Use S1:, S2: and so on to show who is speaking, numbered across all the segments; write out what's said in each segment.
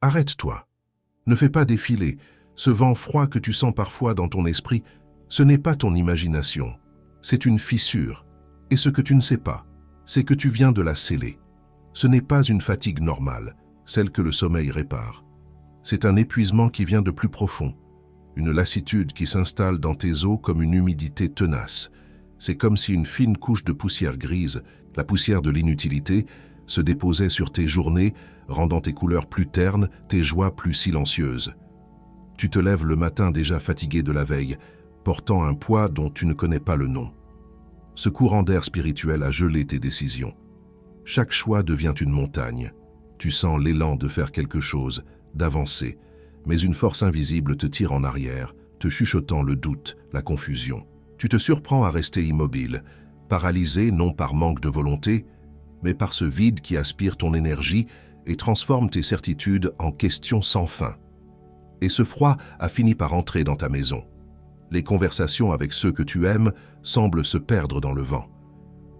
S1: Arrête-toi. Ne fais pas défiler. Ce vent froid que tu sens parfois dans ton esprit, ce n'est pas ton imagination. C'est une fissure. Et ce que tu ne sais pas, c'est que tu viens de la sceller. Ce n'est pas une fatigue normale, celle que le sommeil répare. C'est un épuisement qui vient de plus profond, une lassitude qui s'installe dans tes os comme une humidité tenace. C'est comme si une fine couche de poussière grise, la poussière de l'inutilité, se déposait sur tes journées, rendant tes couleurs plus ternes, tes joies plus silencieuses. Tu te lèves le matin déjà fatigué de la veille, portant un poids dont tu ne connais pas le nom. Ce courant d'air spirituel a gelé tes décisions. Chaque choix devient une montagne. Tu sens l'élan de faire quelque chose, d'avancer, mais une force invisible te tire en arrière, te chuchotant le doute, la confusion. Tu te surprends à rester immobile, paralysé non par manque de volonté, mais par ce vide qui aspire ton énergie et transforme tes certitudes en questions sans fin. Et ce froid a fini par entrer dans ta maison. Les conversations avec ceux que tu aimes semblent se perdre dans le vent.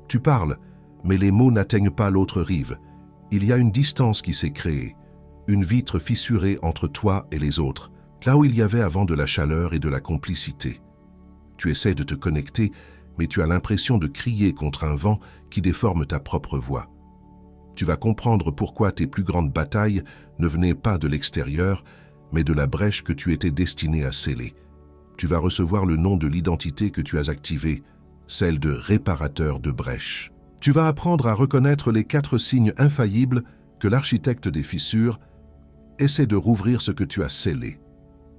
S1: Tu parles, mais les mots n'atteignent pas l'autre rive. Il y a une distance qui s'est créée, une vitre fissurée entre toi et les autres, là où il y avait avant de la chaleur et de la complicité. Tu essaies de te connecter, mais tu as l'impression de crier contre un vent qui déforme ta propre voix. Tu vas comprendre pourquoi tes plus grandes batailles ne venaient pas de l'extérieur, mais de la brèche que tu étais destiné à sceller. Tu vas recevoir le nom de l'identité que tu as activée, celle de réparateur de brèches. Tu vas apprendre à reconnaître les 4 signes infaillibles que l'architecte des fissures essaie de rouvrir ce que tu as scellé.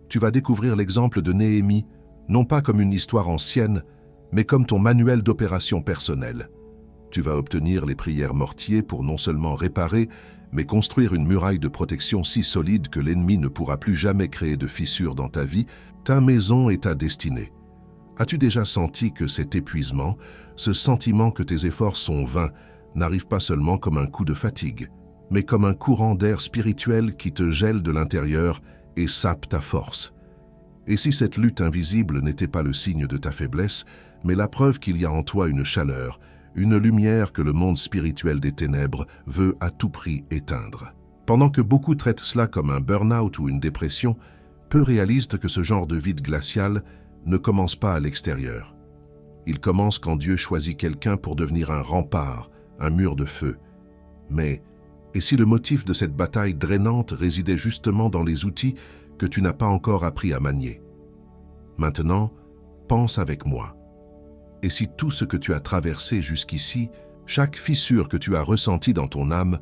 S1: Tu vas découvrir l'exemple de Néhémie, non pas comme une histoire ancienne, mais comme ton manuel d'opération personnel. Tu vas obtenir les prières mortiers pour non seulement réparer, mais construire une muraille de protection si solide que l'ennemi ne pourra plus jamais créer de fissures dans ta vie, ta maison et ta destinée. As-tu déjà senti que cet épuisement, ce sentiment que tes efforts sont vains, n'arrive pas seulement comme un coup de fatigue, mais comme un courant d'air spirituel qui te gèle de l'intérieur et sape ta force? Et si cette lutte invisible n'était pas le signe de ta faiblesse, mais la preuve qu'il y a en toi une chaleur, une lumière que le monde spirituel des ténèbres veut à tout prix éteindre? Pendant que beaucoup traitent cela comme un burn-out ou une dépression, peu réalisent que ce genre de vide glacial ne commence pas à l'extérieur. Il commence quand Dieu choisit quelqu'un pour devenir un rempart, un mur de feu. Mais, et si le motif de cette bataille drainante résidait justement dans les outils que tu n'as pas encore appris à manier? Maintenant, pense avec moi. Et si tout ce que tu as traversé jusqu'ici, chaque fissure que tu as ressentie dans ton âme,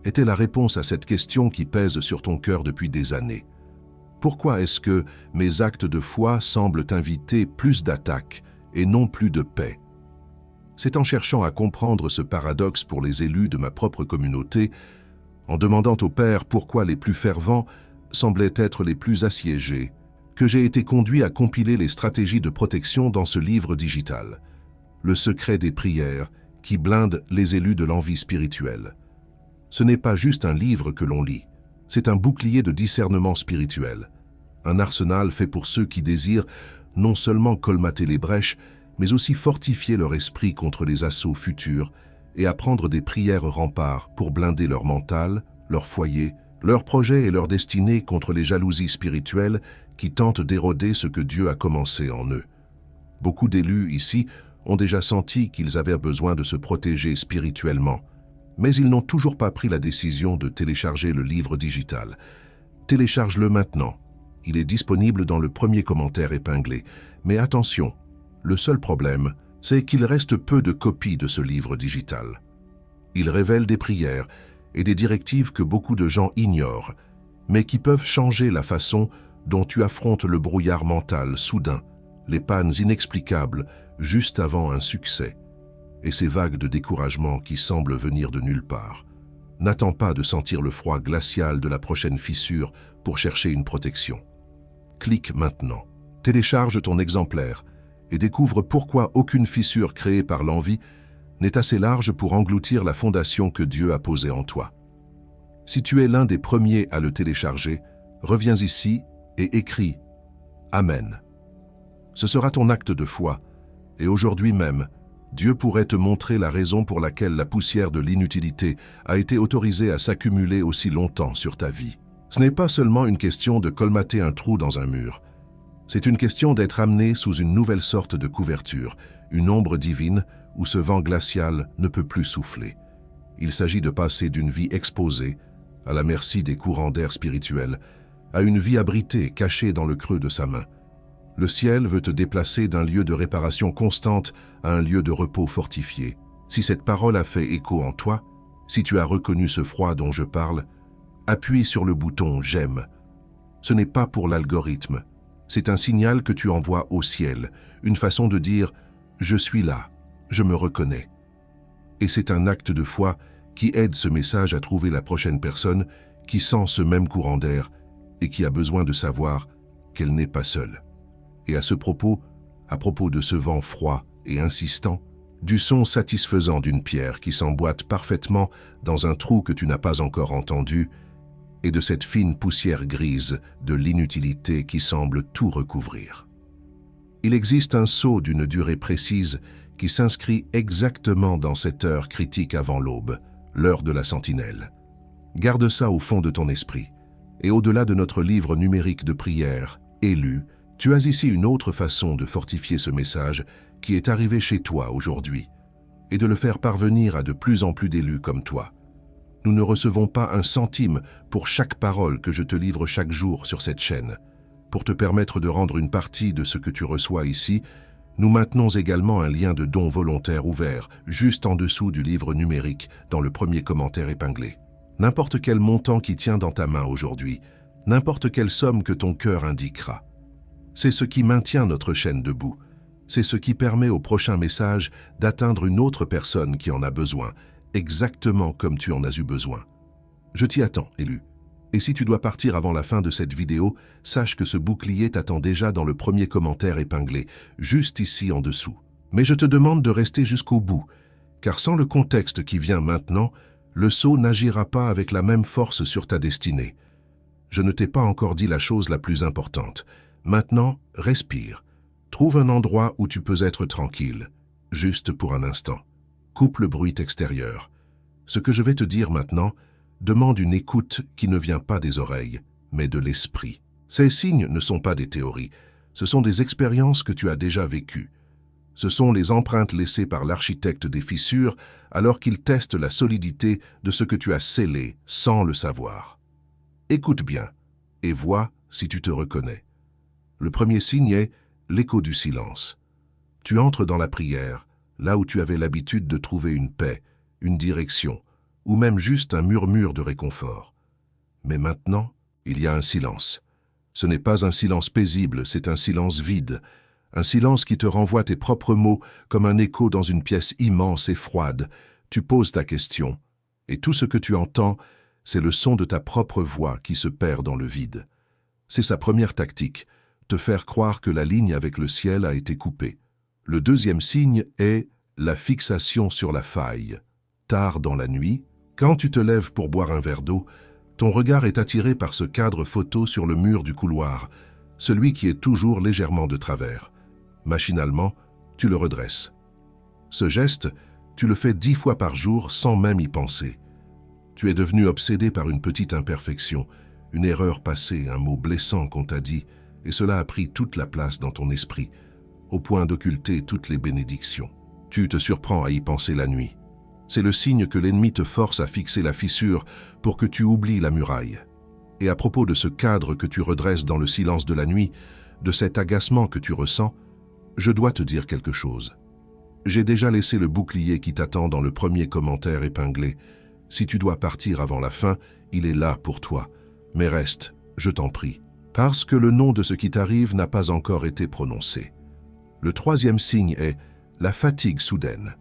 S1: était la réponse à cette question qui pèse sur ton cœur depuis des années? Pourquoi est-ce que mes actes de foi semblent inviter plus d'attaques et non plus de paix? C'est en cherchant à comprendre ce paradoxe pour les élus de ma propre communauté, en demandant au Père pourquoi les plus fervents semblaient être les plus assiégés, que j'ai été conduit à compiler les stratégies de protection dans ce livre digital, Le secret des prières, qui blinde les élus de l'envie spirituelle. Ce n'est pas juste un livre que l'on lit, c'est un bouclier de discernement spirituel, un arsenal fait pour ceux qui désirent non seulement colmater les brèches, mais aussi fortifier leur esprit contre les assauts futurs et apprendre des prières remparts pour blinder leur mental, leur foyer, leurs projets et leur destinée contre les jalousies spirituelles qui tentent d'éroder ce que Dieu a commencé en eux. Beaucoup d'élus ici ont déjà senti qu'ils avaient besoin de se protéger spirituellement, mais ils n'ont toujours pas pris la décision de télécharger le livre digital. Télécharge-le maintenant. Il est disponible dans le premier commentaire épinglé. Mais attention, le seul problème, c'est qu'il reste peu de copies de ce livre digital. Il révèle des prières et des directives que beaucoup de gens ignorent, mais qui peuvent changer la façon dont tu affrontes le brouillard mental soudain, les pannes inexplicables juste avant un succès, et ces vagues de découragement qui semblent venir de nulle part. N'attends pas de sentir le froid glacial de la prochaine fissure pour chercher une protection. Clique maintenant, télécharge ton exemplaire et découvre pourquoi aucune fissure créée par l'envie n'est assez large pour engloutir la fondation que Dieu a posée en toi. Si tu es l'un des premiers à le télécharger, reviens ici et écris « Amen ». Ce sera ton acte de foi, et aujourd'hui même, Dieu pourrait te montrer la raison pour laquelle la poussière de l'inutilité a été autorisée à s'accumuler aussi longtemps sur ta vie. Ce n'est pas seulement une question de colmater un trou dans un mur. C'est une question d'être amené sous une nouvelle sorte de couverture, une ombre divine où ce vent glacial ne peut plus souffler. Il s'agit de passer d'une vie exposée, à la merci des courants d'air spirituels, à une vie abritée, cachée dans le creux de sa main. Le ciel veut te déplacer d'un lieu de réparation constante à un lieu de repos fortifié. Si cette parole a fait écho en toi, si tu as reconnu ce froid dont je parle, appuie sur le bouton « J'aime ». Ce n'est pas pour l'algorithme, c'est un signal que tu envoies au ciel, une façon de dire « Je suis là, je me reconnais ». Et c'est un acte de foi qui aide ce message à trouver la prochaine personne qui sent ce même courant d'air et qui a besoin de savoir qu'elle n'est pas seule. Et à propos de ce vent froid et insistant, du son satisfaisant d'une pierre qui s'emboîte parfaitement dans un trou que tu n'as pas encore entendu, et de cette fine poussière grise de l'inutilité qui semble tout recouvrir. Il existe un saut d'une durée précise qui s'inscrit exactement dans cette heure critique avant l'aube, l'heure de la sentinelle. Garde ça au fond de ton esprit. Et au-delà de notre livre numérique de prière, élu, tu as ici une autre façon de fortifier ce message qui est arrivé chez toi aujourd'hui, et de le faire parvenir à de plus en plus d'élus comme toi. Nous ne recevons pas un centime pour chaque parole que je te livre chaque jour sur cette chaîne. Pour te permettre de rendre une partie de ce que tu reçois ici, nous maintenons également un lien de don volontaire ouvert, juste en dessous du livre numérique, dans le premier commentaire épinglé. N'importe quel montant qui tient dans ta main aujourd'hui, n'importe quelle somme que ton cœur indiquera. C'est ce qui maintient notre chaîne debout. C'est ce qui permet au prochain message d'atteindre une autre personne qui en a besoin, exactement comme tu en as eu besoin. Je t'y attends, élu. Et si tu dois partir avant la fin de cette vidéo, sache que ce bouclier t'attend déjà dans le premier commentaire épinglé, juste ici en dessous. Mais je te demande de rester jusqu'au bout, car sans le contexte qui vient maintenant, le sceau n'agira pas avec la même force sur ta destinée. Je ne t'ai pas encore dit la chose la plus importante. Maintenant, respire. Trouve un endroit où tu peux être tranquille, juste pour un instant. Coupe le bruit extérieur. Ce que je vais te dire maintenant demande une écoute qui ne vient pas des oreilles, mais de l'esprit. Ces signes ne sont pas des théories, ce sont des expériences que tu as déjà vécues. Ce sont les empreintes laissées par l'architecte des fissures alors qu'il teste la solidité de ce que tu as scellé sans le savoir. Écoute bien et vois si tu te reconnais. Le premier signe est l'écho du silence. Tu entres dans la prière, là où tu avais l'habitude de trouver une paix, une direction, ou même juste un murmure de réconfort. Mais maintenant, il y a un silence. Ce n'est pas un silence paisible, c'est un silence vide, un silence qui te renvoie tes propres mots comme un écho dans une pièce immense et froide. Tu poses ta question, et tout ce que tu entends, c'est le son de ta propre voix qui se perd dans le vide. C'est sa première tactique, te faire croire que la ligne avec le ciel a été coupée. Le deuxième signe est la fixation sur la faille. Tard dans la nuit, quand tu te lèves pour boire un verre d'eau, ton regard est attiré par ce cadre photo sur le mur du couloir, celui qui est toujours légèrement de travers. Machinalement, tu le redresses. Ce geste, tu le fais 10 fois par jour sans même y penser. Tu es devenu obsédé par une petite imperfection, une erreur passée, un mot blessant qu'on t'a dit, et cela a pris toute la place dans ton esprit, au point d'occulter toutes les bénédictions. Tu te surprends à y penser la nuit. C'est le signe que l'ennemi te force à fixer la fissure pour que tu oublies la muraille. Et à propos de ce cadre que tu redresses dans le silence de la nuit, de cet agacement que tu ressens, je dois te dire quelque chose. J'ai déjà laissé le bouclier qui t'attend dans le premier commentaire épinglé. Si tu dois partir avant la fin, il est là pour toi. Mais reste, je t'en prie, parce que le nom de ce qui t'arrive n'a pas encore été prononcé. Le troisième signe est la fatigue soudaine.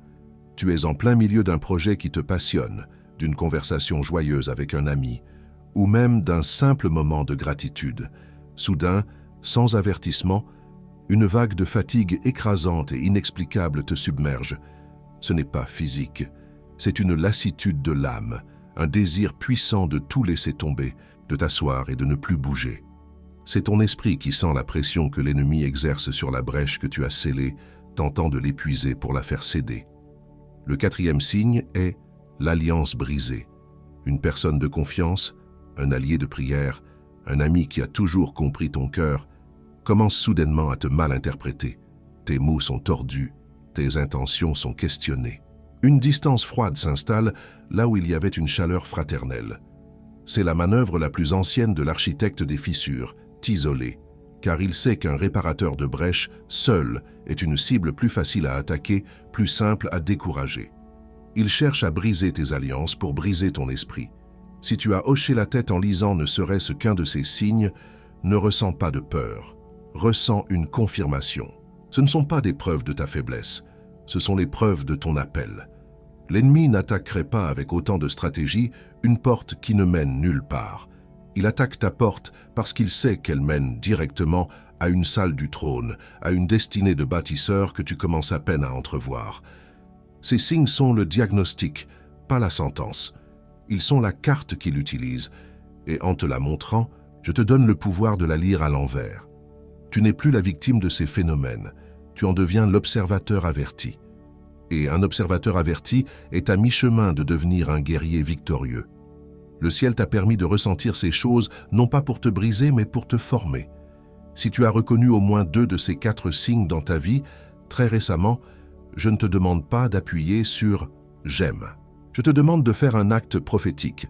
S1: Tu es en plein milieu d'un projet qui te passionne, d'une conversation joyeuse avec un ami, ou même d'un simple moment de gratitude. Soudain, sans avertissement, une vague de fatigue écrasante et inexplicable te submerge. Ce n'est pas physique, c'est une lassitude de l'âme, un désir puissant de tout laisser tomber, de t'asseoir et de ne plus bouger. C'est ton esprit qui sent la pression que l'ennemi exerce sur la brèche que tu as scellée, tentant de l'épuiser pour la faire céder. Le quatrième signe est l'alliance brisée. Une personne de confiance, un allié de prière, Un ami qui a toujours compris ton cœur commence soudainement à te mal interpréter. Tes mots sont tordus, tes intentions sont questionnées. Une distance froide s'installe là où il y avait une chaleur fraternelle. C'est la manœuvre la plus ancienne de l'architecte des fissures, t'isoler, car il sait qu'un réparateur de brèches, seul, est une cible plus facile à attaquer, plus simple à décourager. Il cherche à briser tes alliances pour briser ton esprit. Si tu as hoché la tête en lisant ne serait-ce qu'un de ces signes, ne ressens pas de peur, ressens une confirmation. Ce ne sont pas des preuves de ta faiblesse, ce sont les preuves de ton appel. L'ennemi n'attaquerait pas avec autant de stratégie une porte qui ne mène nulle part. Il attaque ta porte parce qu'il sait qu'elle mène directement à une salle du trône, à une destinée de bâtisseur que tu commences à peine à entrevoir. Ces signes sont le diagnostic, pas la sentence. Ils sont la carte qu'il utilise, et en te la montrant, je te donne le pouvoir de la lire à l'envers. Tu n'es plus la victime de ces phénomènes, tu en deviens l'observateur averti. Et un observateur averti est à mi-chemin de devenir un guerrier victorieux. Le ciel t'a permis de ressentir ces choses, non pas pour te briser, mais pour te former. Si tu as reconnu au moins 2 de ces 4 signes dans ta vie, très récemment, je ne te demande pas d'appuyer sur « j'aime ». Je te demande de faire un acte prophétique.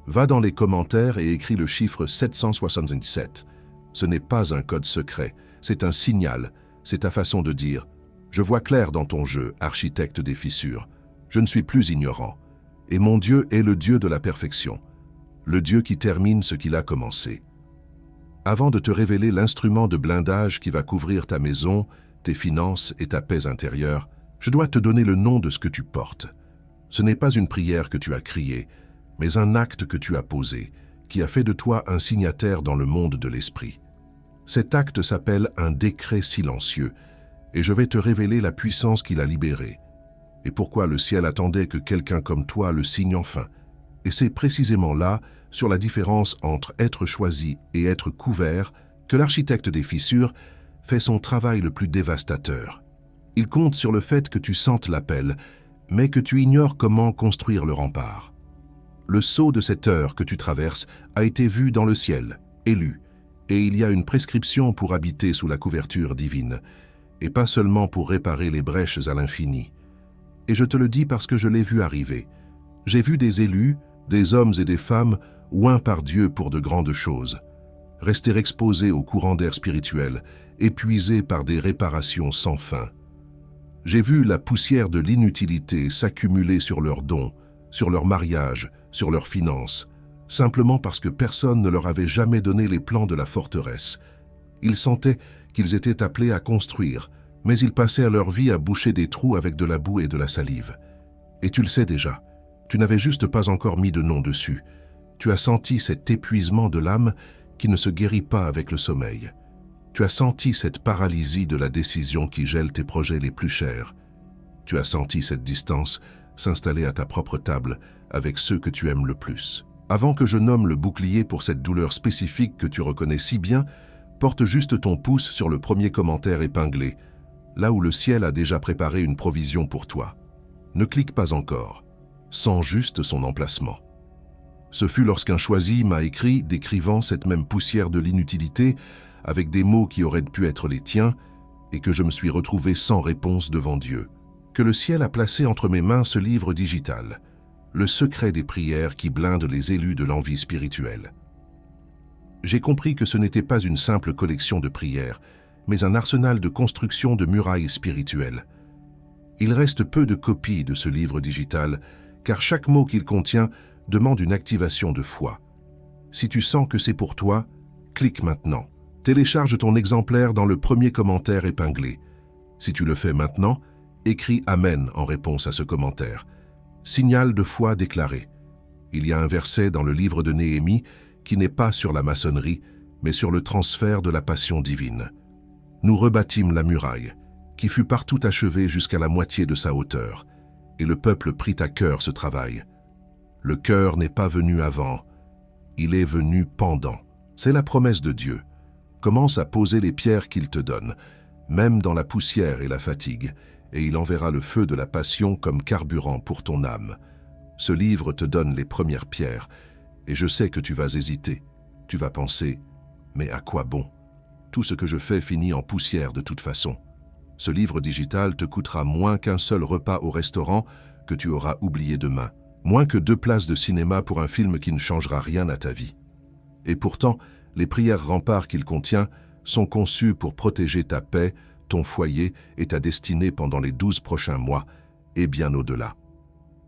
S1: Va dans les commentaires et écris le chiffre 777. Ce n'est pas un code secret, c'est un signal, c'est ta façon de dire « Je vois clair dans ton jeu, architecte des fissures. Je ne suis plus ignorant. Et mon Dieu est le Dieu de la perfection, le Dieu qui termine ce qu'il a commencé. » Avant de te révéler l'instrument de blindage qui va couvrir ta maison, tes finances et ta paix intérieure, je dois te donner le nom de ce que tu portes. Ce n'est pas une prière que tu as criée, mais un acte que tu as posé, qui a fait de toi un signataire dans le monde de l'esprit. Cet acte s'appelle un décret silencieux, et je vais te révéler la puissance qu'il a libérée, et pourquoi le ciel attendait que quelqu'un comme toi le signe enfin. Et c'est précisément là, sur la différence entre être choisi et être couvert, que l'architecte des fissures fait son travail le plus dévastateur. Il compte sur le fait que tu sentes l'appel, mais que tu ignores comment construire le rempart. Le sceau de cette heure que tu traverses a été vu dans le ciel, élu, et il y a une prescription pour habiter sous la couverture divine, et pas seulement pour réparer les brèches à l'infini. Et je te le dis parce que je l'ai vu arriver. J'ai vu des élus, des hommes et des femmes, oints par Dieu pour de grandes choses, rester exposés au courant d'air spirituel, épuisés par des réparations sans fin. J'ai vu la poussière de l'inutilité s'accumuler sur leurs dons, sur leur mariage, sur leurs finances, simplement parce que personne ne leur avait jamais donné les plans de la forteresse. Ils sentaient qu'ils étaient appelés à construire, mais ils passaient leur vie à boucher des trous avec de la boue et de la salive. Et tu le sais déjà, tu n'avais juste pas encore mis de nom dessus. Tu as senti cet épuisement de l'âme qui ne se guérit pas avec le sommeil. Tu as senti cette paralysie de la décision qui gèle tes projets les plus chers. Tu as senti cette distance s'installer à ta propre table avec ceux que tu aimes le plus. Avant que je nomme le bouclier pour cette douleur spécifique que tu reconnais si bien, porte juste ton pouce sur le premier commentaire épinglé, là où le ciel a déjà préparé une provision pour toi. Ne clique pas encore. Sens juste son emplacement. Ce fut lorsqu'un choisi m'a écrit décrivant cette même poussière de l'inutilité avec des mots qui auraient pu être les tiens et que je me suis retrouvé sans réponse devant Dieu, que le ciel a placé entre mes mains ce livre digital, le secret des prières qui blinde les élus de l'envie spirituelle. J'ai compris que ce n'était pas une simple collection de prières, mais un arsenal de construction de murailles spirituelles. Il reste peu de copies de ce livre digital, car chaque mot qu'il contient demande une activation de foi. Si tu sens que c'est pour toi, clique maintenant. Télécharge ton exemplaire dans le premier commentaire épinglé. Si tu le fais maintenant, écris « Amen » en réponse à ce commentaire. Signal de foi déclaré. Il y a un verset dans le livre de Néhémie qui n'est pas sur la maçonnerie, mais sur le transfert de la passion divine. Nous rebâtîmes la muraille, qui fut partout achevée jusqu'à la moitié de sa hauteur, et le peuple prit à cœur ce travail. Le cœur n'est pas venu avant, il est venu pendant. C'est la promesse de Dieu. Commence à poser les pierres qu'il te donne, même dans la poussière et la fatigue, et il enverra le feu de la passion comme carburant pour ton âme. Ce livre te donne les premières pierres, et je sais que tu vas hésiter. Tu vas penser, mais à quoi bon? Tout ce que je fais finit en poussière de toute façon. Ce livre digital te coûtera moins qu'un seul repas au restaurant que tu auras oublié demain, moins que 2 places de cinéma pour un film qui ne changera rien à ta vie. Et pourtant, les prières remparts qu'il contient sont conçues pour protéger ta paix, ton foyer et ta destinée pendant les 12 prochains mois, et bien au-delà.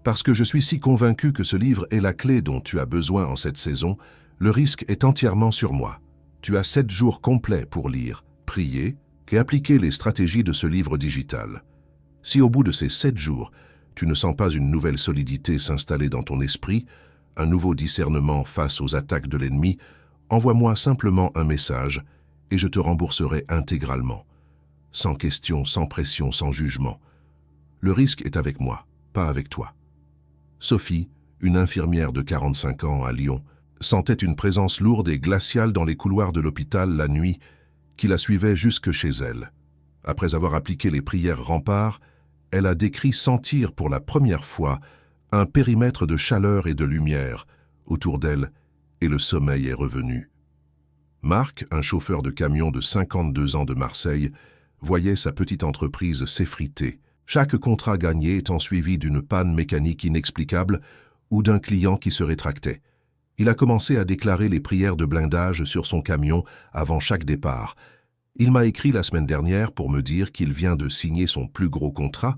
S1: Parce que je suis si convaincu que ce livre est la clé dont tu as besoin en cette saison, le risque est entièrement sur moi. Tu as 7 jours complets pour lire, prier et appliquer les stratégies de ce livre digital. Si au bout de ces 7 jours, tu ne sens pas une nouvelle solidité s'installer dans ton esprit, un nouveau discernement face aux attaques de l'ennemi, envoie-moi simplement un message et je te rembourserai intégralement. Sans question, sans pression, sans jugement. Le risque est avec moi, pas avec toi. Sophie, une infirmière de 45 ans à Lyon, sentait une présence lourde et glaciale dans les couloirs de l'hôpital la nuit qui la suivait jusque chez elle. Après avoir appliqué les prières remparts, elle a décrit sentir pour la première fois un périmètre de chaleur et de lumière autour d'elle et le sommeil est revenu. Marc, un chauffeur de camion de 52 ans de Marseille, voyait sa petite entreprise s'effriter, chaque contrat gagné étant suivi d'une panne mécanique inexplicable ou d'un client qui se rétractait. Il a commencé à déclarer les prières de blindage sur son camion avant chaque départ. Il m'a écrit la semaine dernière pour me dire qu'il vient de signer son plus gros contrat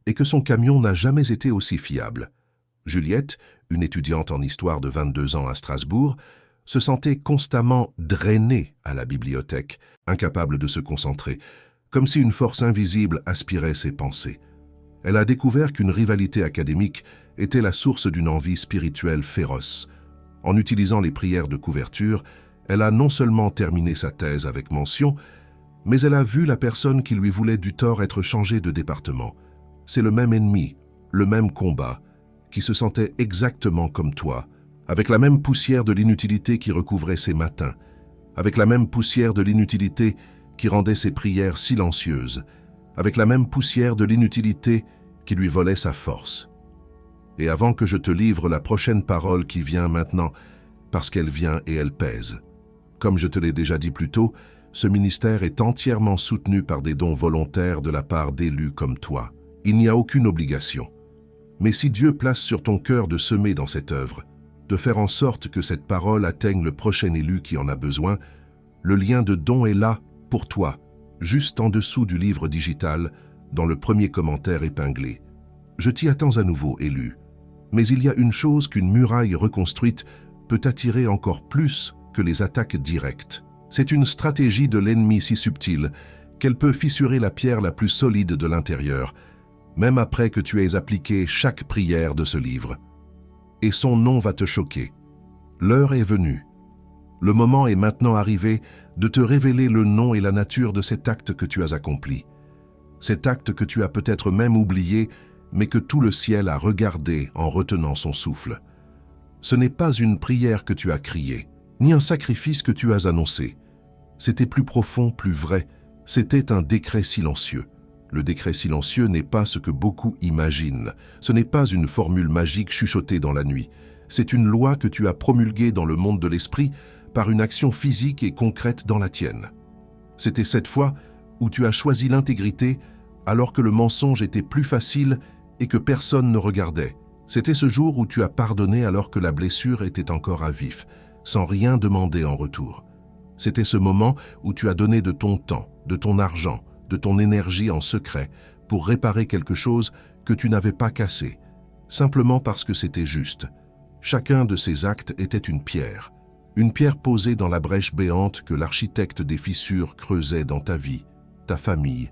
S1: et que son camion n'a jamais été aussi fiable. Juliette, une étudiante en histoire de 22 ans à Strasbourg, se sentait constamment drainée à la bibliothèque, incapable de se concentrer, comme si une force invisible aspirait ses pensées. Elle a découvert qu'une rivalité académique était la source d'une envie spirituelle féroce. En utilisant les prières de couverture, elle a non seulement terminé sa thèse avec mention, mais elle a vu la personne qui lui voulait du tort être changée de département. C'est le même ennemi, le même combat, qui se sentait exactement comme toi, avec la même poussière de l'inutilité qui recouvrait ses matins, avec la même poussière de l'inutilité qui rendait ses prières silencieuses, avec la même poussière de l'inutilité qui lui volait sa force. Et avant que je te livre la prochaine parole qui vient maintenant, parce qu'elle vient et elle pèse. Comme je te l'ai déjà dit plus tôt, ce ministère est entièrement soutenu par des dons volontaires de la part d'élus comme toi. Il n'y a aucune obligation. Mais si Dieu place sur ton cœur de semer dans cette œuvre, de faire en sorte que cette parole atteigne le prochain élu qui en a besoin, le lien de don est là, pour toi, juste en dessous du livre digital, dans le premier commentaire épinglé. Je t'y attends à nouveau, élu. Mais il y a une chose qu'une muraille reconstruite peut attirer encore plus que les attaques directes. C'est une stratégie de l'ennemi si subtile qu'elle peut fissurer la pierre la plus solide de l'intérieur, même après que tu aies appliqué chaque prière de ce livre. Et son nom va te choquer. L'heure est venue. Le moment est maintenant arrivé de te révéler le nom et la nature de cet acte que tu as accompli. Cet acte que tu as peut-être même oublié, mais que tout le ciel a regardé en retenant son souffle. Ce n'est pas une prière que tu as criée, ni un sacrifice que tu as annoncé. C'était plus profond, plus vrai. C'était un décret silencieux. Le décret silencieux n'est pas ce que beaucoup imaginent. Ce n'est pas une formule magique chuchotée dans la nuit. C'est une loi que tu as promulguée dans le monde de l'esprit par une action physique et concrète dans la tienne. C'était cette fois où tu as choisi l'intégrité alors que le mensonge était plus facile et que personne ne regardait. C'était ce jour où tu as pardonné alors que la blessure était encore à vif, sans rien demander en retour. C'était ce moment où tu as donné de ton temps, de ton argent, de ton énergie en secret pour réparer quelque chose que tu n'avais pas cassé, simplement parce que c'était juste. Chacun de ces actes était une pierre posée dans la brèche béante que l'architecte des fissures creusait dans ta vie, ta famille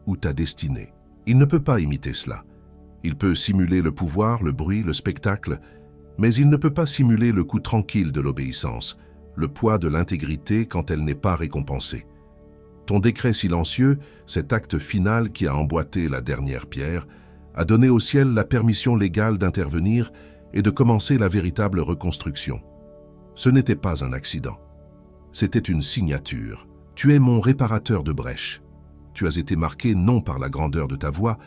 S1: ou ta destinée. Il ne peut pas imiter cela. Il peut simuler le pouvoir, le bruit, le spectacle, mais il ne peut pas simuler le coup tranquille de l'obéissance, le poids de l'intégrité quand elle n'est pas récompensée. Ton décret silencieux, cet acte final qui a emboîté la dernière pierre, a donné au ciel la permission légale d'intervenir et de commencer la véritable reconstruction. Ce n'était pas un accident. C'était une signature. Tu es mon réparateur de brèches. Tu as été marqué non par la grandeur de ta voix,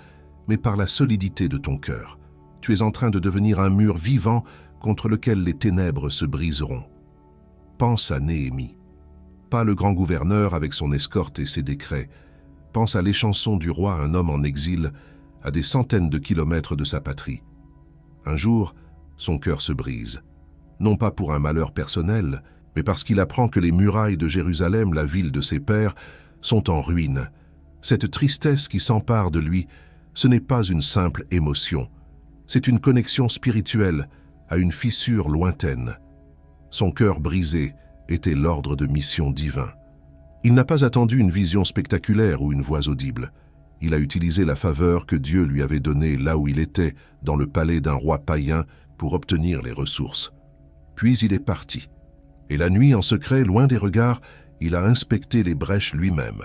S1: mais par la solidité de ton cœur. Tu es en train de devenir un mur vivant contre lequel les ténèbres se briseront. pense à Néhémie. Pas le grand gouverneur avec son escorte et ses décrets. Pense à l'échanson du roi, un homme en exil, à des centaines de kilomètres de sa patrie. Un jour, son cœur se brise. Non pas pour un malheur personnel, mais parce qu'il apprend que les murailles de Jérusalem, la ville de ses pères, sont en ruine. Cette tristesse qui s'empare de lui, ce n'est pas une simple émotion. C'est une connexion spirituelle à une fissure lointaine. Son cœur brisé était l'ordre de mission divin. Il n'a pas attendu une vision spectaculaire ou une voix audible. Il a utilisé la faveur que Dieu lui avait donnée là où il était, dans le palais d'un roi païen, pour obtenir les ressources. Puis il est parti. Et la nuit, en secret, loin des regards, il a inspecté les brèches lui-même.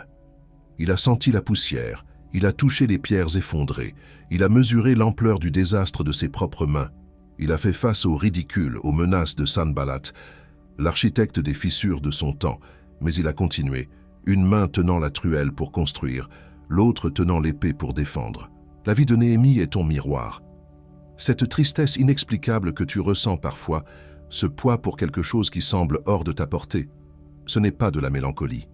S1: Il a senti la poussière, il a touché les pierres effondrées, il a mesuré l'ampleur du désastre de ses propres mains. Il a fait face au ridicule, aux menaces de Sanballat, l'architecte des fissures de son temps, mais il a continué, une main tenant la truelle pour construire, l'autre tenant l'épée pour défendre. La vie de Néhémie est ton miroir. Cette tristesse inexplicable que tu ressens parfois, ce poids pour quelque chose qui semble hors de ta portée, ce n'est pas de la mélancolie.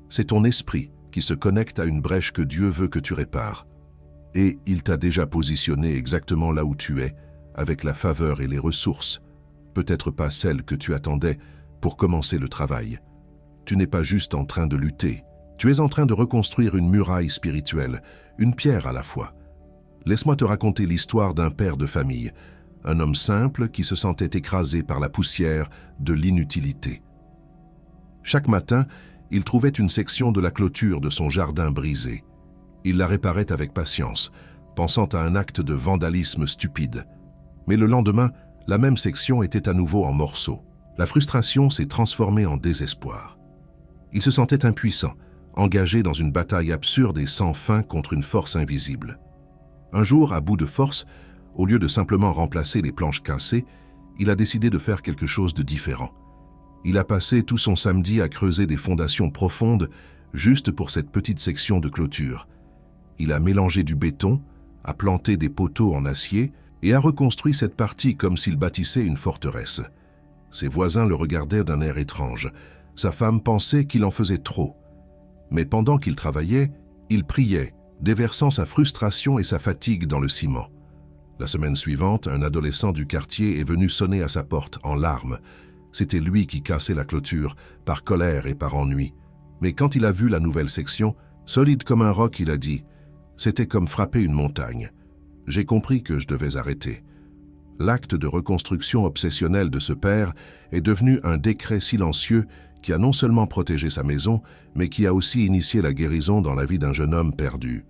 S1: C'est ton esprit qui se connecte à une brèche que Dieu veut que tu répares. Et il t'a déjà positionné exactement là où tu es, avec la faveur et les ressources, peut-être pas celles que tu attendais pour commencer le travail. Tu n'es pas juste en train de lutter, tu es en train de reconstruire une muraille spirituelle, une pierre à la fois. Laisse-moi te raconter l'histoire d'un père de famille, un homme simple qui se sentait écrasé par la poussière de l'inutilité. Chaque matin, il trouvait une section de la clôture de son jardin brisée. Il la réparait avec patience, pensant à un acte de vandalisme stupide. Mais le lendemain, la même section était à nouveau en morceaux. La frustration s'est transformée en désespoir. Il se sentait impuissant, engagé dans une bataille absurde et sans fin contre une force invisible. Un jour, à bout de force, au lieu de simplement remplacer les planches cassées, il a décidé de faire quelque chose de différent. Il a passé tout son samedi à creuser des fondations profondes juste pour cette petite section de clôture. Il a mélangé du béton, a planté des poteaux en acier et a reconstruit cette partie comme s'il bâtissait une forteresse. Ses voisins le regardaient d'un air étrange. Sa femme pensait qu'il en faisait trop. Mais pendant qu'il travaillait, il priait, déversant sa frustration et sa fatigue dans le ciment. La semaine suivante, un adolescent du quartier est venu sonner à sa porte en larmes. C'était lui qui cassait la clôture, par colère et par ennui. Mais quand il a vu la nouvelle section, solide comme un roc, il a dit « C'était comme frapper une montagne. J'ai compris que je devais arrêter. » L'acte de reconstruction obsessionnelle de ce père est devenu un décret silencieux qui a non seulement protégé sa maison, mais qui a aussi initié la guérison dans la vie d'un jeune homme perdu.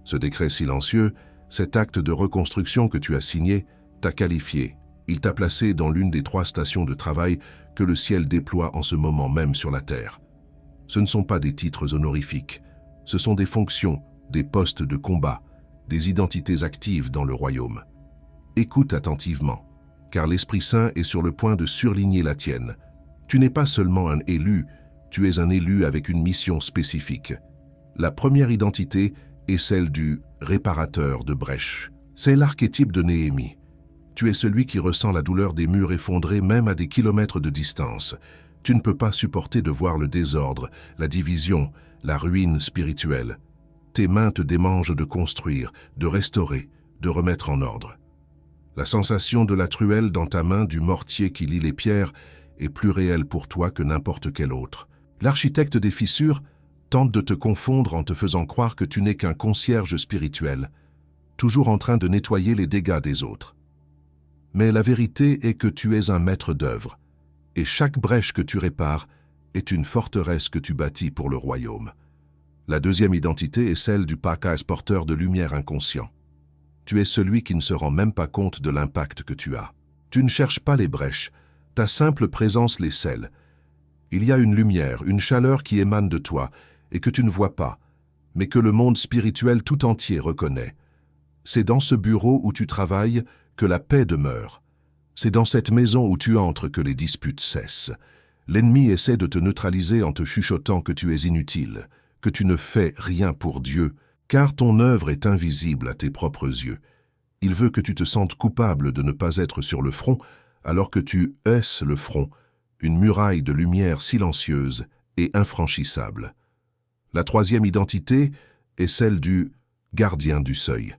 S1: Ce décret silencieux, cet acte de reconstruction que tu as signé, t'a qualifié. Il t'a placé dans l'une des 3 stations de travail que le ciel déploie en ce moment même sur la terre. Ce ne sont pas des titres honorifiques, ce sont des fonctions, des postes de combat, des identités actives dans le royaume. Écoute attentivement, car l'Esprit Saint est sur le point de surligner la tienne. Tu n'es pas seulement un élu, tu es un élu avec une mission spécifique. La première identité est celle du réparateur de brèches. C'est l'archétype de Néhémie. Tu es celui qui ressent la douleur des murs effondrés même à des kilomètres de distance. Tu ne peux pas supporter de voir le désordre, la division, la ruine spirituelle. Tes mains te démangent de construire, de restaurer, de remettre en ordre. La sensation de la truelle dans ta main, du mortier qui lie les pierres, est plus réelle pour toi que n'importe quel autre. L'architecte des fissures tente de te confondre en te faisant croire que tu n'es qu'un concierge spirituel, toujours en train de nettoyer les dégâts des autres. Mais la vérité est que tu es un maître d'œuvre, et chaque brèche que tu répares est une forteresse que tu bâtis pour le royaume. La deuxième identité est celle du Pakaz porteur de lumière inconscient. Tu es celui qui ne se rend même pas compte de l'impact que tu as. Tu ne cherches pas les brèches, ta simple présence les scelle. Il y a une lumière, une chaleur qui émane de toi et que tu ne vois pas, mais que le monde spirituel tout entier reconnaît. C'est dans ce bureau où tu travailles que la paix demeure. C'est dans cette maison où tu entres que les disputes cessent. L'ennemi essaie de te neutraliser en te chuchotant que tu es inutile, que tu ne fais rien pour Dieu, car ton œuvre est invisible à tes propres yeux. Il veut que tu te sentes coupable de ne pas être sur le front, alors que tu haisses le front, une muraille de lumière silencieuse et infranchissable. La troisième identité est celle du gardien du seuil.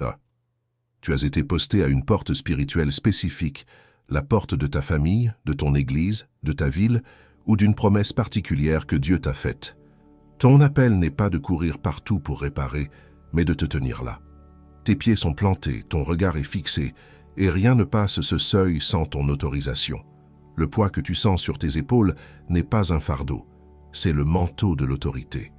S1: Ah. Tu as été posté à une porte spirituelle spécifique, la porte de ta famille, de ton église, de ta ville ou d'une promesse particulière que Dieu t'a faite. Ton appel n'est pas de courir partout pour réparer, mais de te tenir là. Tes pieds sont plantés, ton regard est fixé, et rien ne passe ce seuil sans ton autorisation. Le poids que tu sens sur tes épaules n'est pas un fardeau, c'est le manteau de l'autorité.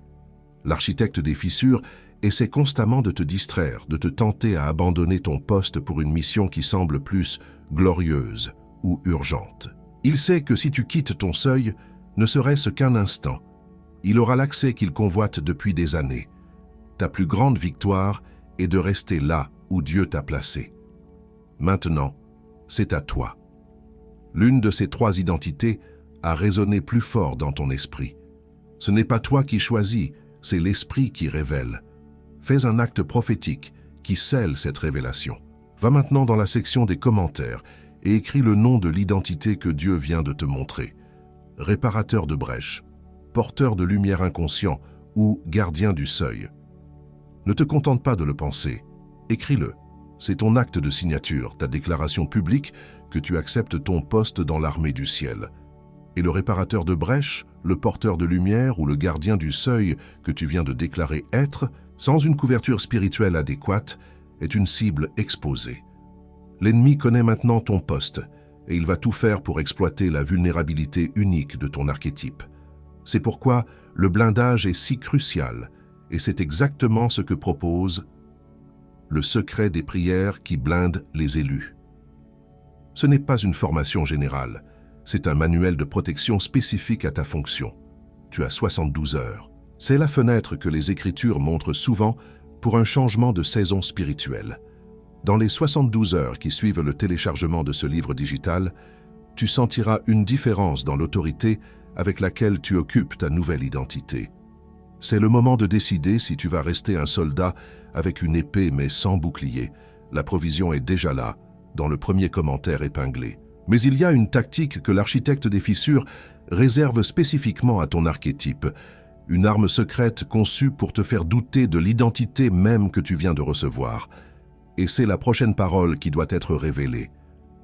S1: L'architecte des fissures essaie constamment de te distraire, de te tenter à abandonner ton poste pour une mission qui semble plus glorieuse ou urgente. Il sait que si tu quittes ton seuil, ne serait-ce qu'un instant, il aura l'accès qu'il convoite depuis des années. Ta plus grande victoire est de rester là où Dieu t'a placé. Maintenant, c'est à toi. L'une de ces trois identités a résonné plus fort dans ton esprit. Ce n'est pas toi qui choisis, c'est l'Esprit qui révèle. Fais un acte prophétique qui scelle cette révélation. Va maintenant dans la section des commentaires et écris le nom de l'identité que Dieu vient de te montrer. Réparateur de brèches, porteur de lumière inconscient ou gardien du seuil. Ne te contente pas de le penser, écris-le. C'est ton acte de signature, ta déclaration publique que tu acceptes ton poste dans l'armée du ciel. Et le réparateur de brèches, le porteur de lumière ou le gardien du seuil que tu viens de déclarer être, sans une couverture spirituelle adéquate, est une cible exposée. L'ennemi connaît maintenant ton poste et il va tout faire pour exploiter la vulnérabilité unique de ton archétype. C'est pourquoi le blindage est si crucial et c'est exactement ce que propose le secret des prières qui blindent les élus. Ce n'est pas une formation générale, c'est un manuel de protection spécifique à ta fonction. Tu as 72 heures. C'est la fenêtre que les Écritures montrent souvent pour un changement de saison spirituelle. Dans les 72 heures qui suivent le téléchargement de ce livre digital, tu sentiras une différence dans l'autorité avec laquelle tu occupes ta nouvelle identité. C'est le moment de décider si tu vas rester un soldat avec une épée mais sans bouclier. La provision est déjà là, dans le premier commentaire épinglé. Mais il y a une tactique que l'architecte des fissures réserve spécifiquement à ton archétype, une arme secrète conçue pour te faire douter de l'identité même que tu viens de recevoir. Et c'est la prochaine parole qui doit être révélée.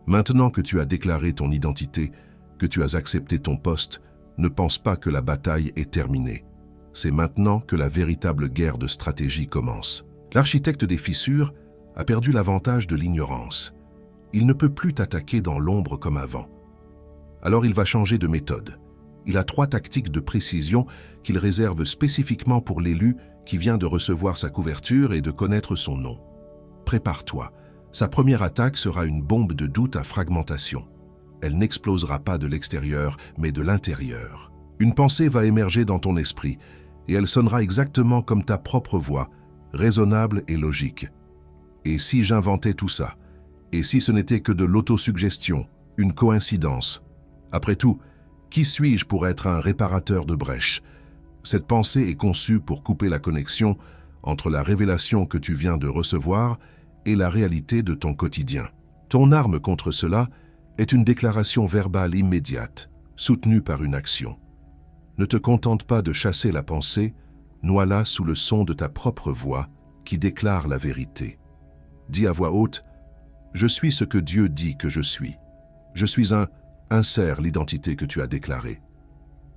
S1: Maintenant que tu as déclaré ton identité, que tu as accepté ton poste, ne pense pas que la bataille est terminée. C'est maintenant que la véritable guerre de stratégie commence. L'architecte des fissures a perdu l'avantage de l'ignorance. Il ne peut plus t'attaquer dans l'ombre comme avant. Alors il va changer de méthode. Il a 3 tactiques de précision qu'il réserve spécifiquement pour l'élu qui vient de recevoir sa couverture et de connaître son nom. Prépare-toi. Sa première attaque sera une bombe de doute à fragmentation. Elle n'explosera pas de l'extérieur, mais de l'intérieur. Une pensée va émerger dans ton esprit, et elle sonnera exactement comme ta propre voix, raisonnable et logique. Et si j'inventais tout ça? Et si ce n'était que de l'autosuggestion, une coïncidence? Après tout, qui suis-je pour être un réparateur de brèches? Cette pensée est conçue pour couper la connexion entre la révélation que tu viens de recevoir et la réalité de ton quotidien. Ton arme contre cela est une déclaration verbale immédiate, soutenue par une action. Ne te contente pas de chasser la pensée, noie-la sous le son de ta propre voix qui déclare la vérité. Dis à voix haute, « Je suis ce que Dieu dit que je suis. Je suis un... » Insère l'identité que tu as déclarée.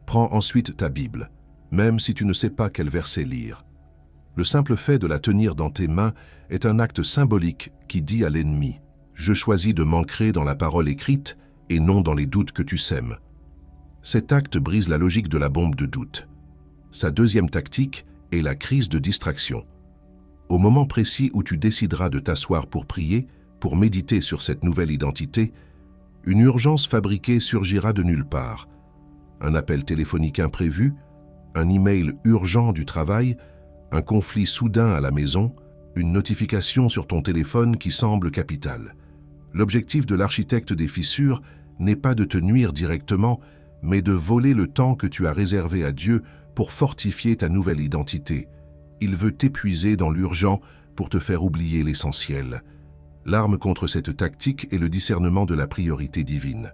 S1: Prends ensuite ta Bible, même si tu ne sais pas quel verset lire. Le simple fait de la tenir dans tes mains est un acte symbolique qui dit à l'ennemi « Je choisis de m'ancrer dans la parole écrite et non dans les doutes que tu sèmes. » Cet acte brise la logique de la bombe de doute. Sa deuxième tactique est la crise de distraction. Au moment précis où tu décideras de t'asseoir pour prier, pour méditer sur cette nouvelle identité, une urgence fabriquée surgira de nulle part. Un appel téléphonique imprévu, un email urgent du travail, un conflit soudain à la maison, une notification sur ton téléphone qui semble capitale. L'objectif de l'architecte des fissures n'est pas de te nuire directement, mais de voler le temps que tu as réservé à Dieu pour fortifier ta nouvelle identité. Il veut t'épuiser dans l'urgent pour te faire oublier l'essentiel. L'arme contre cette tactique est le discernement de la priorité divine.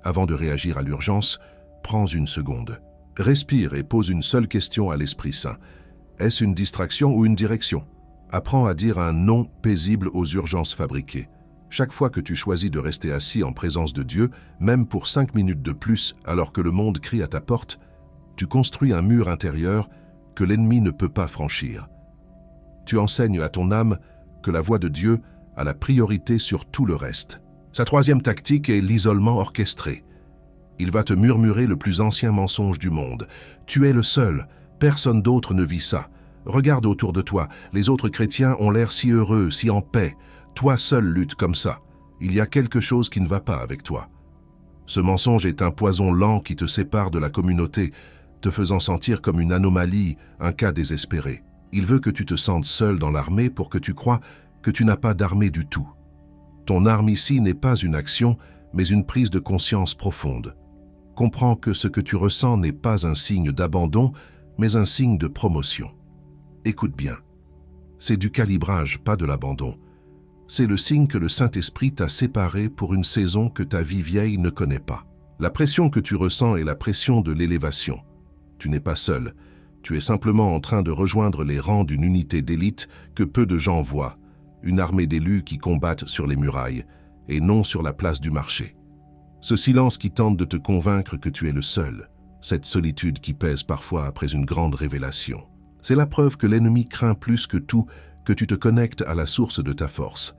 S1: Avant de réagir à l'urgence, prends une seconde. Respire et pose une seule question à l'Esprit Saint. Est-ce une distraction ou une direction? Apprends à dire un non paisible aux urgences fabriquées. Chaque fois que tu choisis de rester assis en présence de Dieu, même pour 5 minutes de plus alors que le monde crie à ta porte, tu construis un mur intérieur que l'ennemi ne peut pas franchir. Tu enseignes à ton âme que la voix de Dieu a la priorité sur tout le reste. Sa troisième tactique est l'isolement orchestré. Il va te murmurer le plus ancien mensonge du monde. Tu es le seul, personne d'autre ne vit ça. Regarde autour de toi, les autres chrétiens ont l'air si heureux, si en paix. Toi seul luttes comme ça. Il y a quelque chose qui ne va pas avec toi. Ce mensonge est un poison lent qui te sépare de la communauté, te faisant sentir comme une anomalie, un cas désespéré. Il veut que tu te sentes seul dans l'armée pour que tu crois que tu n'as pas d'armée du tout. Ton arme ici n'est pas une action, mais une prise de conscience profonde. Comprends que ce que tu ressens n'est pas un signe d'abandon, mais un signe de promotion. Écoute bien. C'est du calibrage, pas de l'abandon. C'est le signe que le Saint-Esprit t'a séparé pour une saison que ta vie vieille ne connaît pas. La pression que tu ressens est la pression de l'élévation. Tu n'es pas seul. Tu es simplement en train de rejoindre les rangs d'une unité d'élite que peu de gens voient, une armée d'élus qui combattent sur les murailles et non sur la place du marché. Ce silence qui tente de te convaincre que tu es le seul, cette solitude qui pèse parfois après une grande révélation, c'est la preuve que l'ennemi craint plus que tout que tu te connectes à la source de ta force.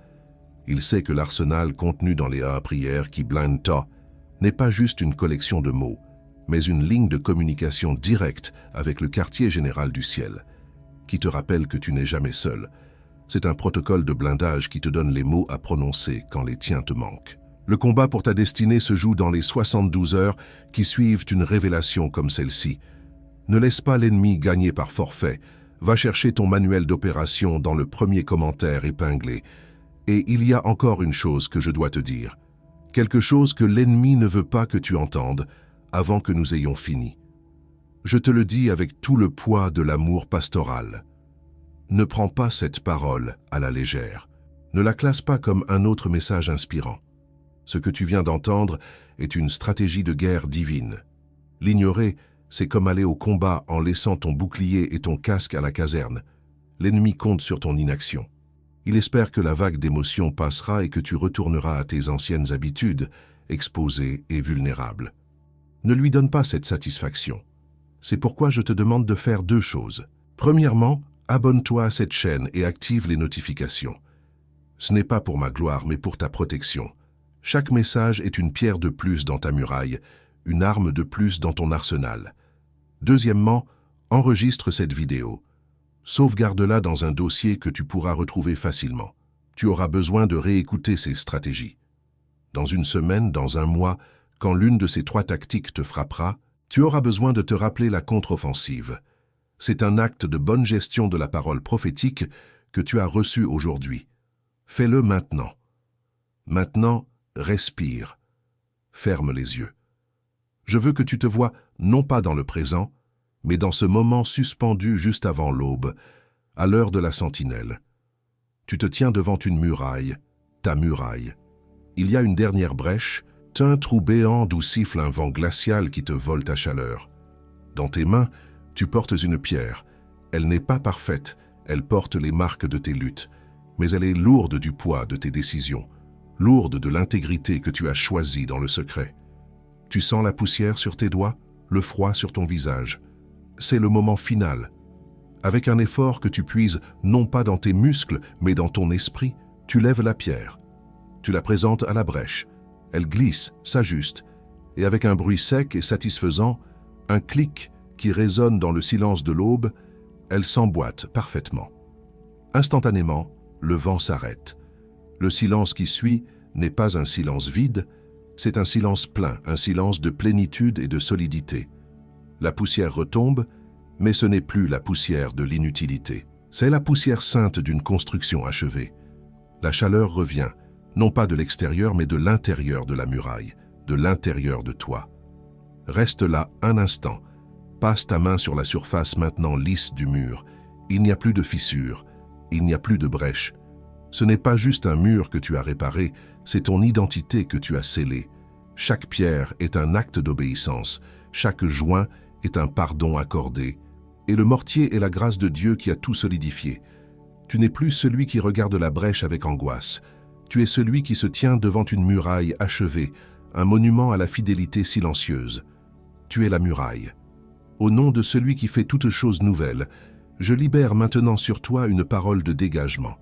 S1: Il sait que l'arsenal contenu dans les prières qui blindent toi n'est pas juste une collection de mots, mais une ligne de communication directe avec le quartier général du ciel, qui te rappelle que tu n'es jamais seul. C'est un protocole de blindage qui te donne les mots à prononcer quand les tiens te manquent. Le combat pour ta destinée se joue dans les 72 heures qui suivent une révélation comme celle-ci. Ne laisse pas l'ennemi gagner par forfait. Va chercher ton manuel d'opération dans le premier commentaire épinglé. Et il y a encore une chose que je dois te dire. Quelque chose que l'ennemi ne veut pas que tu entendes avant que nous ayons fini. Je te le dis avec tout le poids de l'amour pastoral. Ne prends pas cette parole à la légère. Ne la classe pas comme un autre message inspirant. Ce que tu viens d'entendre est une stratégie de guerre divine. L'ignorer, c'est comme aller au combat en laissant ton bouclier et ton casque à la caserne. L'ennemi compte sur ton inaction. Il espère que la vague d'émotions passera et que tu retourneras à tes anciennes habitudes, exposé et vulnérable. Ne lui donne pas cette satisfaction. C'est pourquoi je te demande de faire 2 choses. Premièrement, abonne-toi à cette chaîne et active les notifications. Ce n'est pas pour ma gloire, mais pour ta protection. Chaque message est une pierre de plus dans ta muraille, une arme de plus dans ton arsenal. Deuxièmement, enregistre cette vidéo. Sauvegarde-la dans un dossier que tu pourras retrouver facilement. Tu auras besoin de réécouter ces stratégies. Dans une semaine, dans un mois, quand l'une de ces 3 tactiques te frappera, tu auras besoin de te rappeler la contre-offensive. C'est un acte de bonne gestion de la parole prophétique que tu as reçue aujourd'hui. Fais-le maintenant. Maintenant, respire. Ferme les yeux. Je veux que tu te vois non pas dans le présent, mais dans ce moment suspendu juste avant l'aube, à l'heure de la sentinelle. Tu te tiens devant une muraille, ta muraille. Il y a une dernière brèche, un trou béant d'où siffle un vent glacial qui te vole ta chaleur. Dans tes mains, tu portes une pierre. Elle n'est pas parfaite, elle porte les marques de tes luttes, mais elle est lourde du poids de tes décisions, lourde de l'intégrité que tu as choisie dans le secret. Tu sens la poussière sur tes doigts, le froid sur ton visage. C'est le moment final. Avec un effort que tu puises non pas dans tes muscles, mais dans ton esprit, tu lèves la pierre. Tu la présentes à la brèche. Elle glisse, s'ajuste, et avec un bruit sec et satisfaisant, un clic qui résonne dans le silence de l'aube, elle s'emboîte parfaitement. Instantanément, le vent s'arrête. Le silence qui suit n'est pas un silence vide, c'est un silence plein, un silence de plénitude et de solidité. La poussière retombe, mais ce n'est plus la poussière de l'inutilité. C'est la poussière sainte d'une construction achevée. La chaleur revient, non pas de l'extérieur, mais de l'intérieur de la muraille, de l'intérieur de toi. Reste là un instant. Passe ta main sur la surface maintenant lisse du mur. Il n'y a plus de fissure, il n'y a plus de brèche. Ce n'est pas juste un mur que tu as réparé, c'est ton identité que tu as scellée. Chaque pierre est un acte d'obéissance, chaque joint est un pardon accordé, et le mortier est la grâce de Dieu qui a tout solidifié. Tu n'es plus celui qui regarde la brèche avec angoisse. Tu es celui qui se tient devant une muraille achevée, un monument à la fidélité silencieuse. Tu es la muraille. Au nom de celui qui fait toutes choses nouvelles, je libère maintenant sur toi une parole de dégagement.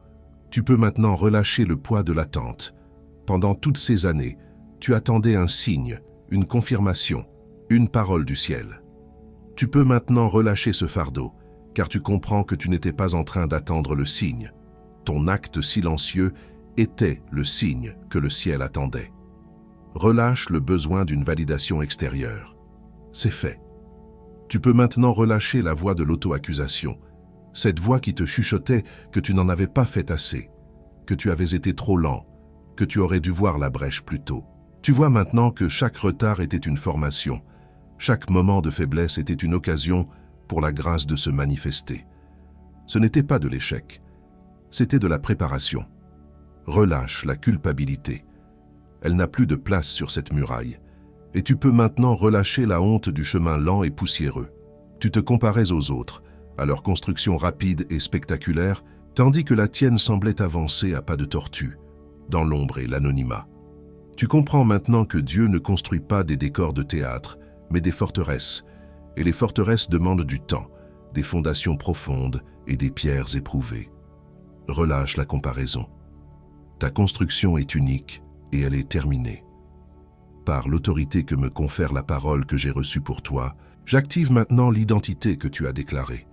S1: Tu peux maintenant relâcher le poids de l'attente. Pendant toutes ces années, tu attendais un signe, une confirmation, une parole du ciel. Tu peux maintenant relâcher ce fardeau, car tu comprends que tu n'étais pas en train d'attendre le signe. Ton acte silencieux était le signe que le ciel attendait. Relâche le besoin d'une validation extérieure. C'est fait. Tu peux maintenant relâcher la voix de l'auto-accusation, cette voix qui te chuchotait que tu n'en avais pas fait assez, que tu avais été trop lent, que tu aurais dû voir la brèche plus tôt. Tu vois maintenant que chaque retard était une formation, chaque moment de faiblesse était une occasion pour la grâce de se manifester. Ce n'était pas de l'échec, c'était de la préparation. Relâche la culpabilité. Elle n'a plus de place sur cette muraille. Et tu peux maintenant relâcher la honte du chemin lent et poussiéreux. Tu te comparais aux autres, à leur construction rapide et spectaculaire, tandis que la tienne semblait avancer à pas de tortue, dans l'ombre et l'anonymat. Tu comprends maintenant que Dieu ne construit pas des décors de théâtre, mais des forteresses, et les forteresses demandent du temps, des fondations profondes et des pierres éprouvées. Relâche la comparaison. Ta construction est unique et elle est terminée. Par l'autorité que me confère la parole que j'ai reçue pour toi, j'active maintenant l'identité que tu as déclarée.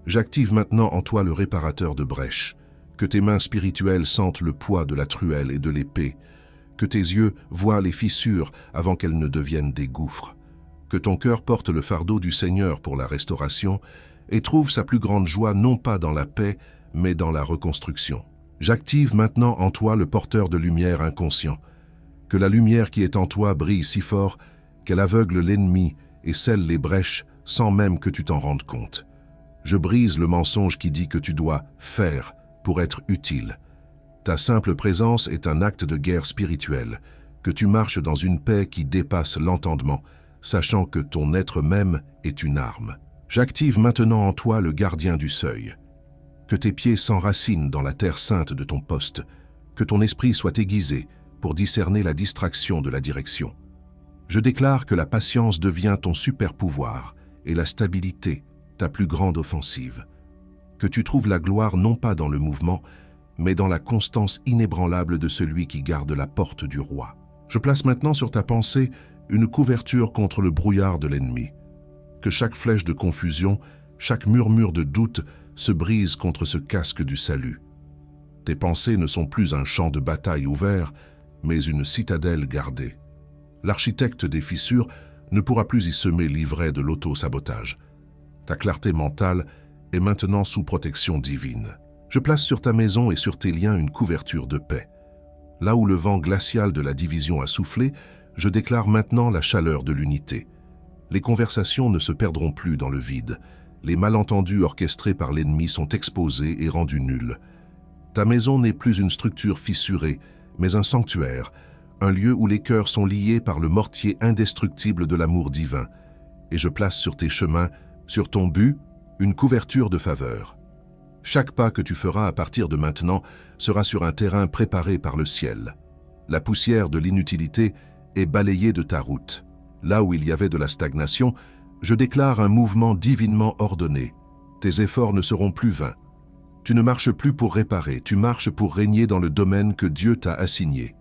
S1: J'active maintenant en toi le réparateur de brèches, que tes mains spirituelles sentent le poids de la truelle et de l'épée, que tes yeux voient les fissures avant qu'elles ne deviennent des gouffres, que ton cœur porte le fardeau du Seigneur pour la restauration et trouve sa plus grande joie non pas dans la paix, mais dans la reconstruction. J'active maintenant en toi le porteur de lumière inconscient, que la lumière qui est en toi brille si fort qu'elle aveugle l'ennemi et scelle les brèches sans même que tu t'en rendes compte. Je brise le mensonge qui dit que tu dois faire pour être utile. Ta simple présence est un acte de guerre spirituelle, que tu marches dans une paix qui dépasse l'entendement, sachant que ton être même est une arme. J'active maintenant en toi le gardien du seuil. Que tes pieds s'enracinent dans la terre sainte de ton poste, que ton esprit soit aiguisé pour discerner la distraction de la direction. Je déclare que la patience devient ton super pouvoir et la stabilité ta plus grande offensive. Que tu trouves la gloire non pas dans le mouvement, mais dans la constance inébranlable de celui qui garde la porte du roi. Je place maintenant sur ta pensée une couverture contre le brouillard de l'ennemi. Que chaque flèche de confusion, chaque murmure de doute se brise contre ce casque du salut. Tes pensées ne sont plus un champ de bataille ouvert, mais une citadelle gardée. L'architecte des fissures ne pourra plus y semer l'ivraie de l'auto-sabotage. Ta clarté mentale est maintenant sous protection divine. Je place sur ta maison et sur tes liens une couverture de paix. Là où le vent glacial de la division a soufflé, je déclare maintenant la chaleur de l'unité. Les conversations ne se perdront plus dans le vide. Les malentendus orchestrés par l'ennemi sont exposés et rendus nuls. Ta maison n'est plus une structure fissurée, mais un sanctuaire, un lieu où les cœurs sont liés par le mortier indestructible de l'amour divin. Et je place sur tes chemins, sur ton but, une couverture de faveur. Chaque pas que tu feras à partir de maintenant sera sur un terrain préparé par le ciel. La poussière de l'inutilité est balayée de ta route. Là où il y avait de la stagnation, je déclare un mouvement divinement ordonné. Tes efforts ne seront plus vains. Tu ne marches plus pour réparer, tu marches pour régner dans le domaine que Dieu t'a assigné.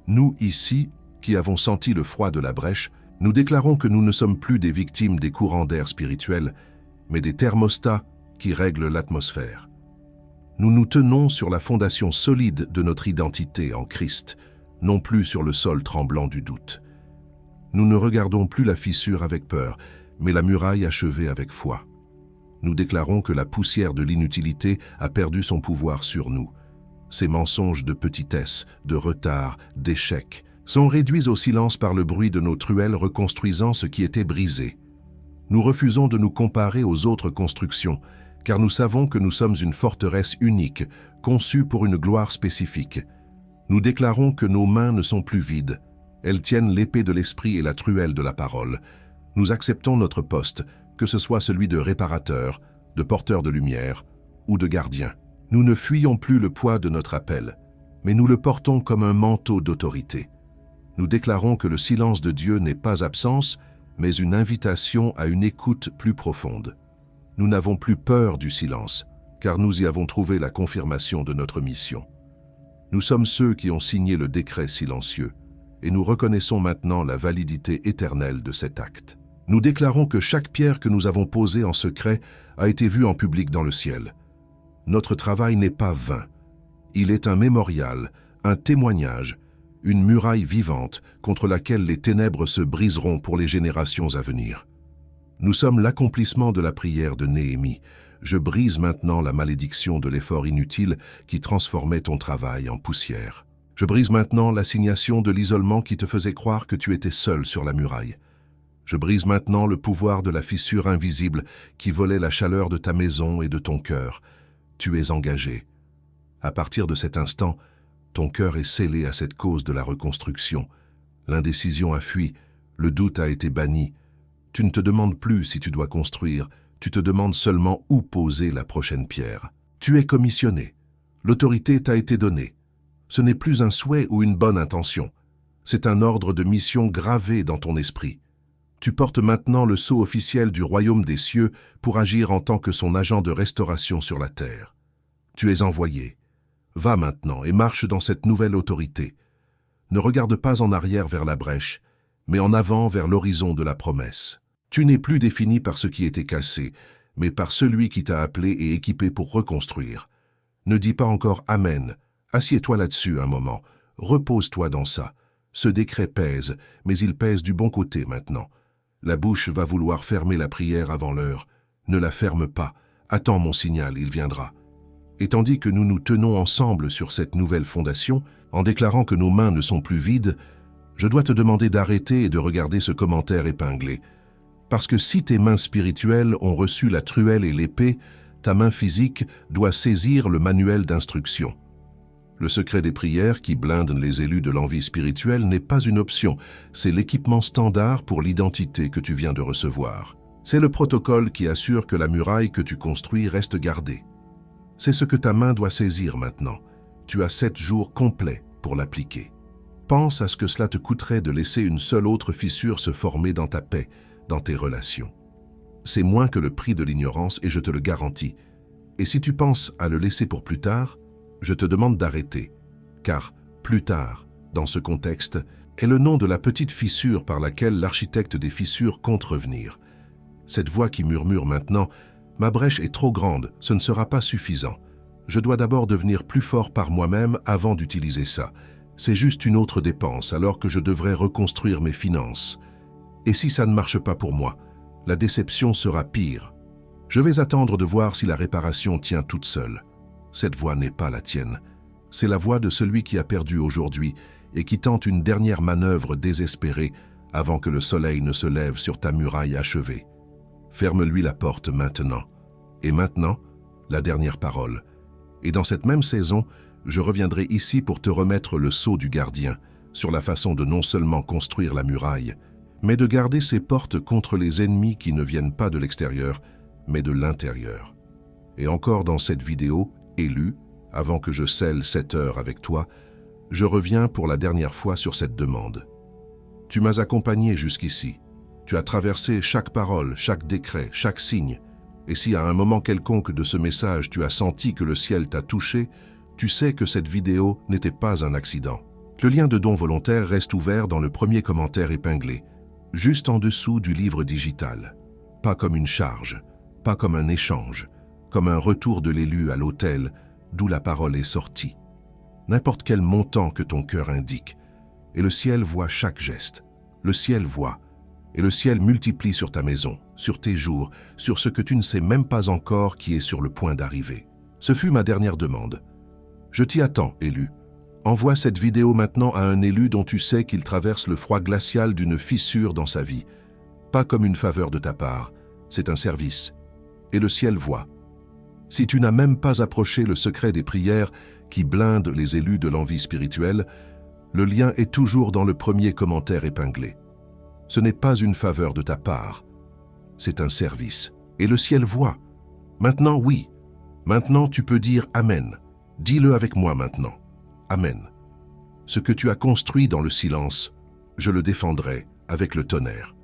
S1: Nous, ici, qui avons senti le froid de la brèche, nous déclarons que nous ne sommes plus des victimes des courants d'air spirituels, mais des thermostats qui règlent l'atmosphère. Nous nous tenons sur la fondation solide de notre identité en Christ, non plus sur le sol tremblant du doute. Nous ne regardons plus la fissure avec peur, mais la muraille achevée avec foi. Nous déclarons que la poussière de l'inutilité a perdu son pouvoir sur nous. Ces mensonges de petitesse, de retard, d'échec, sont réduits au silence par le bruit de nos truelles reconstruisant ce qui était brisé. Nous refusons de nous comparer aux autres constructions, car nous savons que nous sommes une forteresse unique, conçue pour une gloire spécifique. Nous déclarons que nos mains ne sont plus vides. Elles tiennent l'épée de l'esprit et la truelle de la parole. Nous acceptons notre poste, que ce soit celui de réparateur, de porteur de lumière ou de gardien. Nous ne fuyons plus le poids de notre appel, mais nous le portons comme un manteau d'autorité. Nous déclarons que le silence de Dieu n'est pas absence, mais une invitation à une écoute plus profonde. Nous n'avons plus peur du silence, car nous y avons trouvé la confirmation de notre mission. Nous sommes ceux qui ont signé le décret silencieux, et nous reconnaissons maintenant la validité éternelle de cet acte. Nous déclarons que chaque pierre que nous avons posée en secret a été vue en public dans le ciel. Notre travail n'est pas vain. Il est un mémorial, un témoignage, une muraille vivante contre laquelle les ténèbres se briseront pour les générations à venir. Nous sommes l'accomplissement de la prière de Néhémie. Je brise maintenant la malédiction de l'effort inutile qui transformait ton travail en poussière. Je brise maintenant l'assignation de l'isolement qui te faisait croire que tu étais seul sur la muraille. Je brise maintenant le pouvoir de la fissure invisible qui volait la chaleur de ta maison et de ton cœur. Tu es engagé. À partir de cet instant, ton cœur est scellé à cette cause de la reconstruction. L'indécision a fui, le doute a été banni. Tu ne te demandes plus si tu dois construire, tu te demandes seulement où poser la prochaine pierre. Tu es commissionné. L'autorité t'a été donnée. Ce n'est plus un souhait ou une bonne intention. C'est un ordre de mission gravé dans ton esprit. Tu portes maintenant le sceau officiel du royaume des cieux pour agir en tant que son agent de restauration sur la terre. Tu es envoyé. Va maintenant et marche dans cette nouvelle autorité. Ne regarde pas en arrière vers la brèche, mais en avant vers l'horizon de la promesse. Tu n'es plus défini par ce qui était cassé, mais par celui qui t'a appelé et équipé pour reconstruire. Ne dis pas encore « Amen ». Assieds-toi là-dessus un moment. Repose-toi dans ça. Ce décret pèse, mais il pèse du bon côté maintenant. La bouche va vouloir fermer la prière avant l'heure. Ne la ferme pas. Attends mon signal, il viendra. Et tandis que nous nous tenons ensemble sur cette nouvelle fondation, en déclarant que nos mains ne sont plus vides, je dois te demander d'arrêter et de regarder ce commentaire épinglé. Parce que si tes mains spirituelles ont reçu la truelle et l'épée, ta main physique doit saisir le manuel d'instruction. Le secret des prières qui blinde les élus de l'envie spirituelle n'est pas une option, c'est l'équipement standard pour l'identité que tu viens de recevoir. C'est le protocole qui assure que la muraille que tu construis reste gardée. C'est ce que ta main doit saisir maintenant. Tu as 7 jours complets pour l'appliquer. Pense à ce que cela te coûterait de laisser une seule autre fissure se former dans ta paix, dans tes relations. C'est moins que le prix de l'ignorance et je te le garantis. Et si tu penses à le laisser pour plus tard, je te demande d'arrêter, car « plus tard », dans ce contexte, est le nom de la petite fissure par laquelle l'architecte des fissures compte revenir. Cette voix qui murmure maintenant « Ma brèche est trop grande, ce ne sera pas suffisant. Je dois d'abord devenir plus fort par moi-même avant d'utiliser ça. C'est juste une autre dépense alors que je devrais reconstruire mes finances. Et si ça ne marche pas pour moi, la déception sera pire. Je vais attendre de voir si la réparation tient toute seule. Cette voix n'est pas la tienne. C'est la voix de celui qui a perdu aujourd'hui et qui tente une dernière manœuvre désespérée avant que le soleil ne se lève sur ta muraille achevée. Ferme-lui la porte maintenant. Et maintenant, la dernière parole. Et dans cette même saison, je reviendrai ici pour te remettre le sceau du gardien sur la façon de non seulement construire la muraille, mais de garder ses portes contre les ennemis qui ne viennent pas de l'extérieur, mais de l'intérieur. Et encore dans cette vidéo, élu, avant que je scelle cette heure avec toi, je reviens pour la dernière fois sur cette demande. Tu m'as accompagné jusqu'ici. Tu as traversé chaque parole, chaque décret, chaque signe. Et si à un moment quelconque de ce message tu as senti que le ciel t'a touché, tu sais que cette vidéo n'était pas un accident. Le lien de don volontaire reste ouvert dans le premier commentaire épinglé, juste en dessous du livre digital. Pas comme une charge, pas comme un échange, comme un retour de l'élu à l'autel d'où la parole est sortie. N'importe quel montant que ton cœur indique. Et le ciel voit chaque geste. Le ciel voit. Et le ciel multiplie sur ta maison, sur tes jours, sur ce que tu ne sais même pas encore qui est sur le point d'arriver. Ce fut ma dernière demande. Je t'y attends, élu. Envoie cette vidéo maintenant à un élu dont tu sais qu'il traverse le froid glacial d'une fissure dans sa vie. Pas comme une faveur de ta part, c'est un service. Et le ciel voit. Si tu n'as même pas approché le secret des prières qui blindent les élus de l'envie spirituelle, Le lien est toujours dans le premier commentaire épinglé. Ce n'est pas une faveur de ta part, c'est un service. Et le ciel voit. Maintenant, oui. Maintenant, tu peux dire Amen. Dis-le avec moi maintenant. Amen. Ce que tu as construit dans le silence, je le défendrai avec le tonnerre.